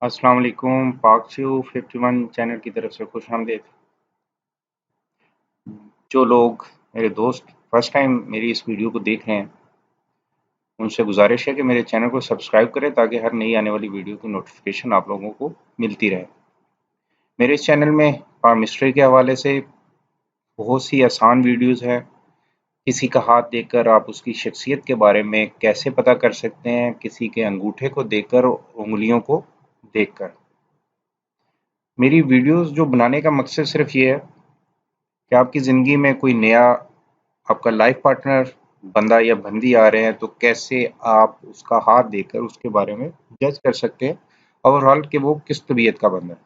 अस्सलाम वालेकुम। पाकच्यू 51 चैनल की तरफ से खुश आमदीद। जो लोग मेरे दोस्त फर्स्ट टाइम मेरी इस वीडियो को देख रहे हैं उनसे गुजारिश है कि मेरे चैनल को सब्सक्राइब करें ताकि हर नई आने वाली वीडियो की नोटिफिकेशन आप लोगों को मिलती रहे। मेरे इस चैनल में मिस्ट्री के हवाले से बहुत सी आसान वीडियोज़ हैं। किसी का हाथ देखकर आप उसकी शख्सियत के बारे में कैसे पता कर सकते हैं, किसी के अंगूठे को देखकर, उंगलियों को देखकर। मेरी वीडियोज़ जो बनाने का मकसद सिर्फ ये है कि आपकी ज़िंदगी में कोई नया आपका लाइफ पार्टनर बंदा या बंदी आ रहे हैं तो कैसे आप उसका हाथ देखकर उसके बारे में जज कर सकते हैं ओवरऑल कि वो किस तबीयत का बंदा है।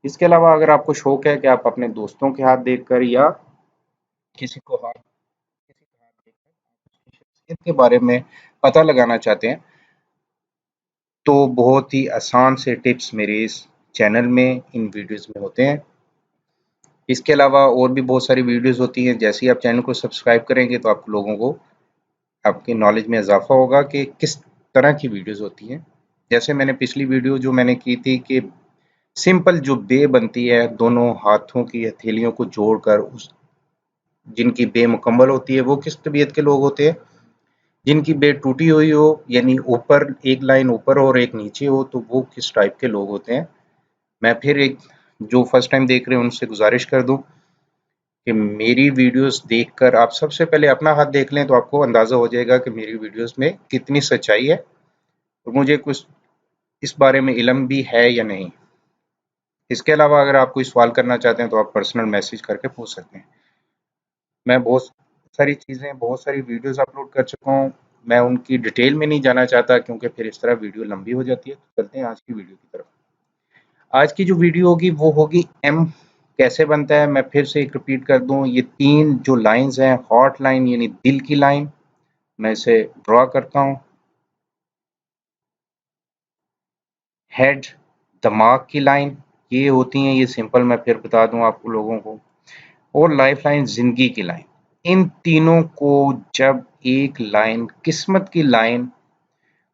इसके अलावा अगर आपको शौक है कि आप अपने दोस्तों के हाथ देखकर या किसी का हाथ देखकर आप उसकी शख्सियत के बारे में पता लगाना चाहते हैं तो बहुत ही आसान से टिप्स मेरे इस चैनल में इन वीडियोस में होते हैं। इसके अलावा और भी बहुत सारी वीडियोस होती हैं। जैसे ही आप चैनल को सब्सक्राइब करेंगे तो आप लोगों को आपके नॉलेज में इजाफा होगा कि किस तरह की वीडियोस होती हैं। जैसे मैंने पिछली वीडियो जो मैंने की थी कि सिंपल जो बे बनती है दोनों हाथों की हथेलियों को जोड़कर, उस जिनकी बे मुकम्मल होती है वो किस तबीयत के लोग होते हैं। जिनकी बे टूटी हुई हो यानी ऊपर एक लाइन ऊपर और एक नीचे हो तो वो किस टाइप के लोग होते हैं। मैं फिर एक जो फर्स्ट टाइम देख रहे हैं उनसे गुजारिश कर दूं कि मेरी वीडियोस देखकर आप सबसे पहले अपना हाथ देख लें तो आपको अंदाज़ा हो जाएगा कि मेरी वीडियोस में कितनी सच्चाई है और मुझे कुछ इस बारे में इल्म भी है या नहीं। इसके अलावा अगर आप कोई सवाल करना चाहते हैं तो आप पर्सनल मैसेज करके पूछ सकते हैं। मैं बहुत सारी वीडियोस अपलोड कर चुका हूँ। मैं उनकी डिटेल में नहीं जाना चाहता क्योंकि फिर इस तरह वीडियो लंबी हो जाती है। तो चलते हैं आज की वीडियो की तरफ। आज की जो वीडियो होगी वो होगी एम कैसे बनता है। मैं फिर से एक रिपीट कर दूं, ये तीन जो लाइंस हैं, हॉट लाइन यानी दिल की लाइन, मैं इसे ड्रॉ करता हूँ। हेड दिमाग की लाइन ये होती हैं, ये सिंपल मैं फिर बता दूं आप लोगों को। और लाइफ लाइन जिंदगी की लाइन। इन तीनों को जब एक लाइन किस्मत की लाइन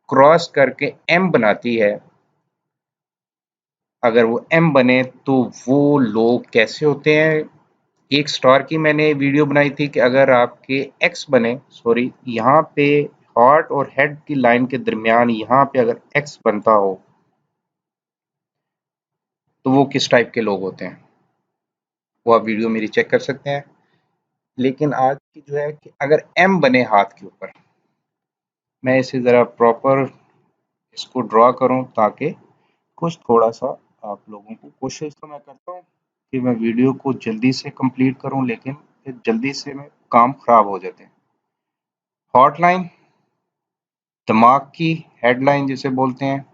क्रॉस करके एम बनाती है, अगर वो एम बने तो वो लोग कैसे होते हैं। एक स्टार की मैंने वीडियो बनाई थी कि अगर आपके एक्स बने, सॉरी, यहाँ पे हार्ट और हेड की लाइन के दरमियान यहाँ पे अगर एक्स बनता हो तो वो किस टाइप के लोग होते हैं, वो आप वीडियो मेरी चेक कर सकते हैं। लेकिन आज की जो है कि अगर एम बने हाथ के ऊपर, मैं इसे ज़रा प्रॉपर इसको ड्रॉ करूं ताकि कुछ थोड़ा सा आप लोगों को, कोशिश तो मैं करता हूँ कि मैं वीडियो को जल्दी से कंप्लीट करूं लेकिन फिर जल्दी से में काम खराब हो जाते हैं। हॉटलाइन दिमाग की हेडलाइन जिसे बोलते हैं,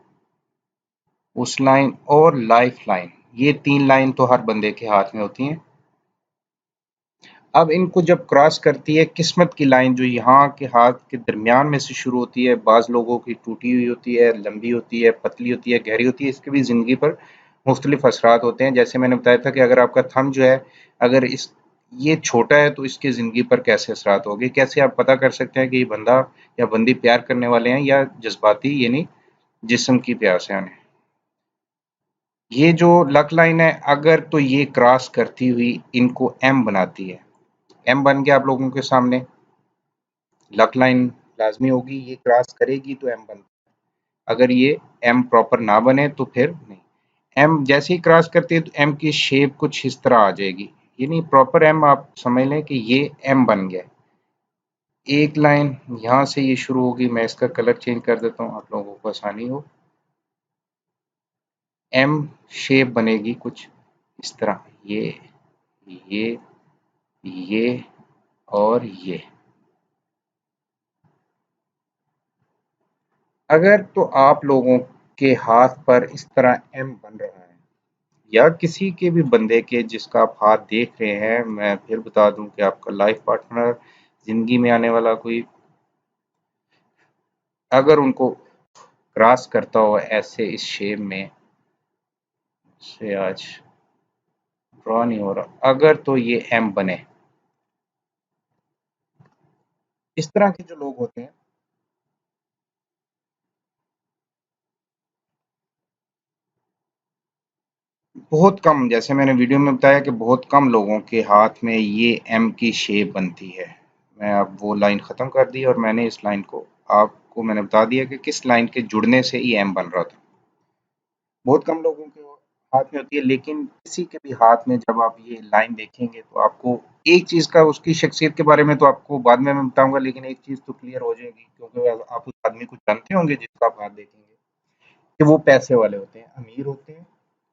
उस लाइन और लाइफ लाइन, ये तीन लाइन तो हर बंदे के हाथ में होती हैं। अब इनको जब क्रॉस करती है किस्मत की लाइन जो यहाँ के हाथ के दरमियान में से शुरू होती है, बाज़ लोगों की टूटी हुई होती है, लंबी होती है, पतली होती है, गहरी होती है, इसके भी ज़िंदगी पर मुख्तलिफ असरात होते हैं। जैसे मैंने बताया था कि अगर आपका थंब जो है, अगर इस ये छोटा है तो इसकी ज़िंदगी पर कैसे असरात होंगे, कैसे आप पता कर सकते हैं कि ये बंदा या बंदी प्यार करने वाले हैं या जज्बाती यानी जिस्म की प्यास है उन्हें। ये जो लक लाइन है अगर तो ये क्रॉस करती हुई इनको एम बनाती है। एम बन गया आप लोगों के सामने, लक लाइन लाजमी होगी, ये क्रॉस करेगी तो एम बन। अगर ये एम प्रॉपर ना बने तो फिर नहीं। एम जैसे ही क्रॉस करती है तो एम की शेप कुछ इस तरह आ जाएगी, यानी प्रॉपर एम आप समझ लें कि ये एम बन गया। एक लाइन यहाँ से ये शुरू होगी, मैं इसका कलर चेंज कर देता हूँ आप लोगों को आसानी हो। एम शेप बनेगी कुछ इस तरह, ये ये और ये। अगर तो आप लोगों के हाथ पर इस तरह एम बन रहा है या किसी के भी बंदे के जिसका आप हाथ देख रहे हैं, मैं फिर बता दूं कि आपका लाइफ पार्टनर, जिंदगी में आने वाला कोई, अगर उनको क्रॉस करता हो ऐसे इस शेप में, से आज ड्रॉ नहीं हो रहा, अगर तो ये एम बने, इस तरह के जो लोग होते हैं बहुत कम, जैसे मैंने वीडियो में बताया कि बहुत कम लोगों के हाथ में ये एम की शेप बनती है। मैं अब वो लाइन ख़त्म कर दी और मैंने इस लाइन को आपको मैंने बता दिया कि किस लाइन के जुड़ने से ये एम बन रहा था। बहुत कम लोगों के हाथ में होती है, लेकिन किसी के भी हाथ में जब आप ये लाइन देखेंगे तो आपको एक चीज़ का, उसकी शख्सियत के बारे में तो आपको बाद में मैं बताऊँगा, लेकिन एक चीज़ तो क्लियर हो जाएगी, क्योंकि आप उस आदमी को जानते होंगे जिसका आप हाथ देखेंगे, कि वो पैसे वाले होते हैं, अमीर होते हैं,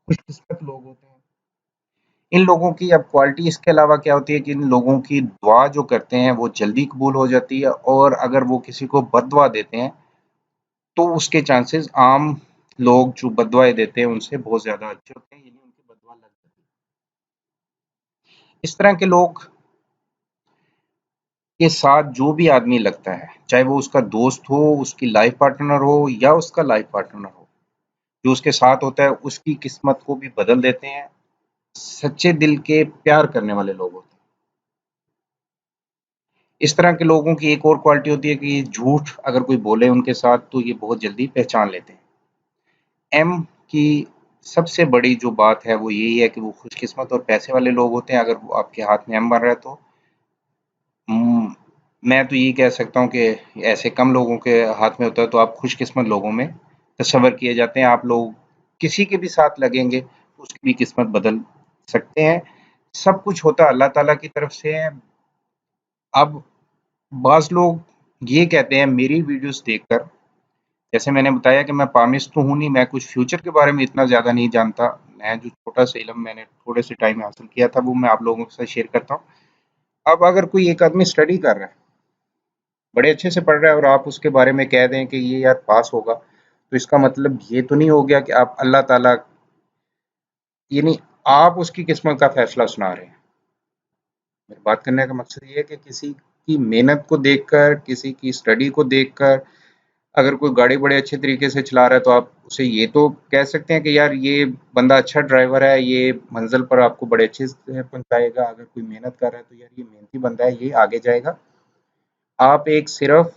खुशकिस्मत लोग होते हैं। इन लोगों की अब क्वालिटी इसके अलावा क्या होती है कि इन लोगों की दुआ जो करते हैं वो जल्दी कबूल हो जाती है, और अगर वो किसी को बददुआ देते हैं तो उसके चांसेस आम लोग जो बददुआएं देते हैं उनसे बहुत ज्यादा अच्छे होते हैं, यानी उनकी बददुआ लग जाती है। इस तरह के लोग के साथ जो भी आदमी लगता है, चाहे वो उसका दोस्त हो, उसकी लाइफ पार्टनर हो या उसका लाइफ पार्टनर हो, जो उसके साथ होता है उसकी किस्मत को भी बदल देते हैं। सच्चे दिल के प्यार करने वाले लोग होते हैं। इस तरह के लोगों की एक और क्वालिटी होती है कि झूठ अगर कोई बोले उनके साथ तो ये बहुत जल्दी पहचान लेते हैं। एम की सबसे बड़ी जो बात है वो यही है कि वो खुशकिस्मत और पैसे वाले लोग होते हैं। अगर वो आपके हाथ में एम बन रहा है तो मैं तो यही कह सकता हूँ कि ऐसे कम लोगों के हाथ में होता है, तो आप खुशकिस्मत लोगों में तस्वर किए जाते हैं। आप लोग किसी के भी साथ लगेंगे तो उसकी भी किस्मत बदल सकते हैं। सब कुछ होता अल्लाह ताला की तरफ से है। अब बाज़ लोग ये कहते हैं मेरी वीडियोस देखकर, जैसे मैंने बताया कि मैं पामिस्ट तो हूँ नहीं, मैं कुछ फ्यूचर के बारे में इतना ज़्यादा नहीं जानता। मैं जो छोटा-सा इल्म मैंने थोड़े से टाइम में हासिल किया था, वो मैं आप लोगों के साथ शेयर करता हूँ। अब अगर कोई एक आदमी स्टडी कर रहा है, बड़े अच्छे से पढ़ रहा है, और आप उसके बारे में कह दें कि ये यार पास होगा, तो इसका मतलब ये तो नहीं हो गया कि आप अल्लाह ताला, यानी आप उसकी किस्मत का फैसला सुना रहे हैं। मेरे बात करने का मकसद ये है कि किसी की मेहनत को देखकर, किसी की स्टडी को देखकर, अगर कोई गाड़ी बड़े अच्छे तरीके से चला रहा है तो आप उसे ये तो कह सकते हैं कि यार ये बंदा अच्छा ड्राइवर है, ये मंजिल पर आपको बड़े अच्छे से पहुंचाएगा। अगर कोई मेहनत कर रहा है तो यार ये मेहनती बंदा है, ये आगे जाएगा। आप एक सिर्फ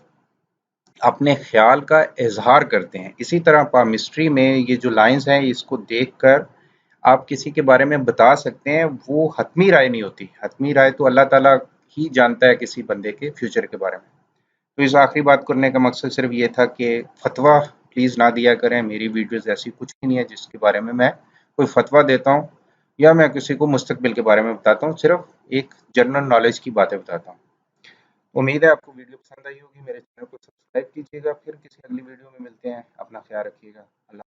अपने ख्याल का इजहार करते हैं। इसी तरह पामिस्ट्री में ये जो लाइंस हैं, इसको देखकर आप किसी के बारे में बता सकते हैं। वो हतमी राय नहीं होती। हतमी राय तो अल्लाह ताला ही जानता है किसी बंदे के फ्यूचर के बारे में। तो इस आखिरी बात करने का मकसद सिर्फ ये था कि फतवा प्लीज़ ना दिया करें। मेरी वीडियोस ऐसी कुछ भी नहीं है जिसके बारे में मैं कोई फतवा देता हूँ या मैं किसी को मुस्तकबिल के बारे में बताता हूँ। सिर्फ एक जनरल नॉलेज की बातें बताता हूँ। उम्मीद है आपको वीडियो पसंद आई होगी। मेरे चैनल को सब्सक्राइब कीजिएगा। फिर किसी अगली वीडियो में मिलते हैं। अपना ख्याल रखिएगा। अल्लाह।